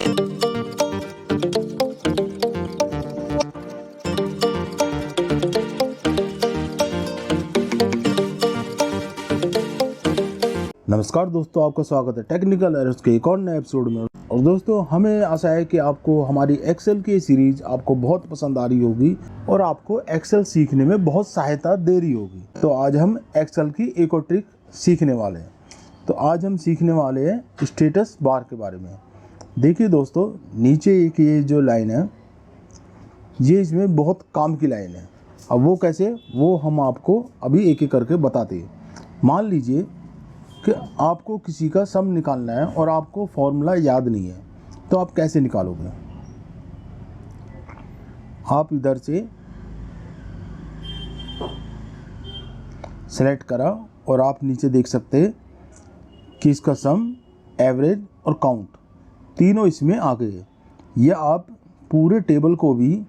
नमस्कार दोस्तों, आपका स्वागत है टेक्निकल एरर्स के एक और नए एपिसोड में। और दोस्तों, हमें आशा है कि आपको हमारी एक्सेल की सीरीज आपको बहुत पसंद आ रही होगी और आपको एक्सेल सीखने में बहुत सहायता दे रही होगी। तो आज हम एक्सेल की एक और ट्रिक सीखने वाले हैं। तो आज हम सीखने वाले हैं स्टेटस बार के बारे में। देखिए दोस्तों, नीचे एक ये जो लाइन है, ये इसमें बहुत काम की लाइन है। अब वो कैसे, वो हम आपको अभी एक एक करके बताते हैं। मान लीजिए कि आपको किसी का सम निकालना है और आपको फॉर्मूला याद नहीं है, तो आप कैसे निकालोगे? आप इधर से सेलेक्ट करा और आप नीचे देख सकते हैं कि इसका सम, एवरेज और काउंट तीनों इसमें आ गए। यह आप पूरे टेबल को भी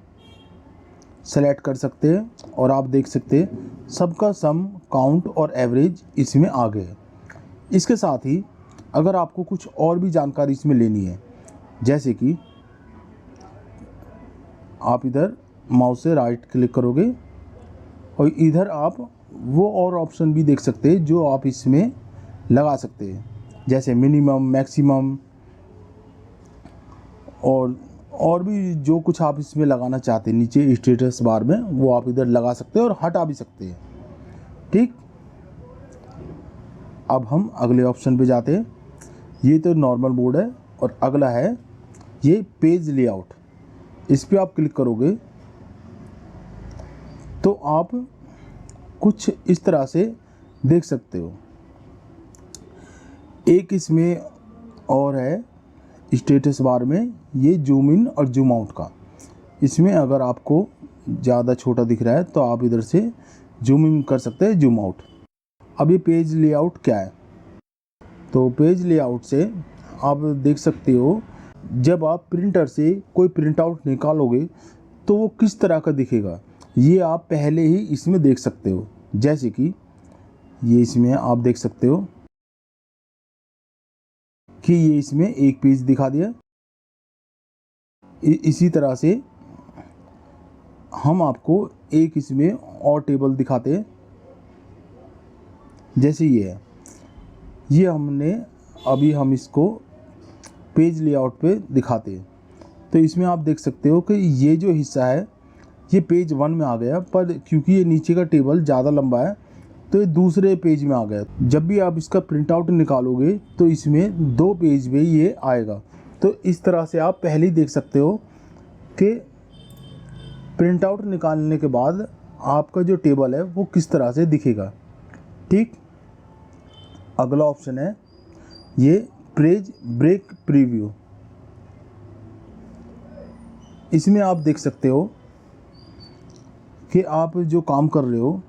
सेलेक्ट कर सकते हैं और आप देख सकते हैं सबका सम, काउंट और एवरेज इसमें आ गए। इसके साथ ही अगर आपको कुछ और भी जानकारी इसमें लेनी है, जैसे कि आप इधर माउस से राइट क्लिक करोगे और इधर आप वो और ऑप्शन भी देख सकते हैं जो आप इसमें लगा सकते हैं, जैसे मिनिमम, मैक्सिमम और भी जो कुछ आप इसमें लगाना चाहते हैं नीचे स्टेटस बार में, वो आप इधर लगा सकते हैं और हटा भी सकते हैं। ठीक, अब हम अगले ऑप्शन पे जाते हैं। ये तो नॉर्मल मोड है और अगला है ये पेज लेआउट। इस पे आप क्लिक करोगे तो आप कुछ इस तरह से देख सकते हो। एक इसमें और है स्टेटस बार में, ये जूम इन और जूम आउट का। इसमें अगर आपको ज़्यादा छोटा दिख रहा है तो आप इधर से जूम इन कर सकते हैं, जूम आउट। अब ये पेज लेआउट क्या है? तो पेज लेआउट से आप देख सकते हो, जब आप प्रिंटर से कोई प्रिंट आउट निकालोगे तो वो किस तरह का दिखेगा, ये आप पहले ही इसमें देख सकते हो। जैसे कि ये इसमें आप देख सकते हो कि ये इसमें एक पेज दिखा दिया। इसी तरह से हम आपको एक इसमें और टेबल दिखाते हैं, जैसे ये है। ये हम इसको पेज लेआउट पे दिखाते हैं। तो इसमें आप देख सकते हो कि ये जो हिस्सा है ये पेज 1 में आ गया, पर क्योंकि ये नीचे का टेबल ज़्यादा लंबा है तो ये दूसरे पेज में आ गया। जब भी आप इसका प्रिंट आउट निकालोगे तो इसमें 2 पेज में ये आएगा। तो इस तरह से आप पहले ही देख सकते हो कि प्रिंट आउट निकालने के बाद आपका जो टेबल है वो किस तरह से दिखेगा। ठीक, अगला ऑप्शन है ये पेज ब्रेक प्रीव्यू। इसमें आप देख सकते हो कि आप जो काम कर रहे हो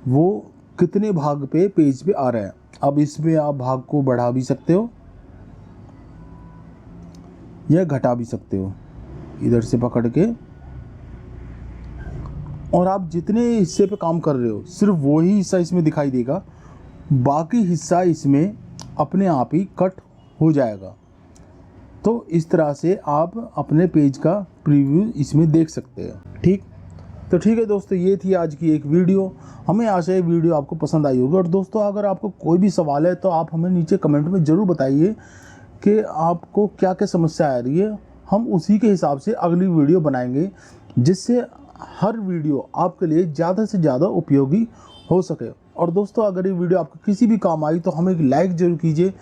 वो कितने भाग पे पेज पे आ रहा है। अब इसमें आप भाग को बढ़ा भी सकते हो या घटा भी सकते हो, इधर से पकड़ के। और आप जितने हिस्से पे काम कर रहे हो सिर्फ वही हिस्सा इसमें दिखाई देगा, बाकी हिस्सा इसमें अपने आप ही कट हो जाएगा। तो इस तरह से आप अपने पेज का प्रीव्यू इसमें देख सकते हैं। ठीक, तो ठीक है दोस्तों, ये थी आज की एक वीडियो। हमें आशा है वीडियो आपको पसंद आई होगी। और दोस्तों, अगर आपको कोई भी सवाल है तो आप हमें नीचे कमेंट में ज़रूर बताइए कि आपको क्या क्या समस्या आ रही है। हम उसी के हिसाब से अगली वीडियो बनाएंगे, जिससे हर वीडियो आपके लिए ज़्यादा से ज़्यादा उपयोगी हो सके। और दोस्तों, अगर ये वीडियो आपको किसी भी काम आई तो हमें एक लाइक ज़रूर कीजिए,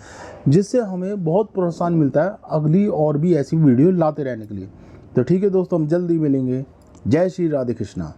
जिससे हमें बहुत प्रोत्साहन मिलता है अगली और भी ऐसी वीडियो लाते रहने के लिए। तो ठीक है दोस्तों, हम जल्दी मिलेंगे। जय श्री राधे कृष्णा।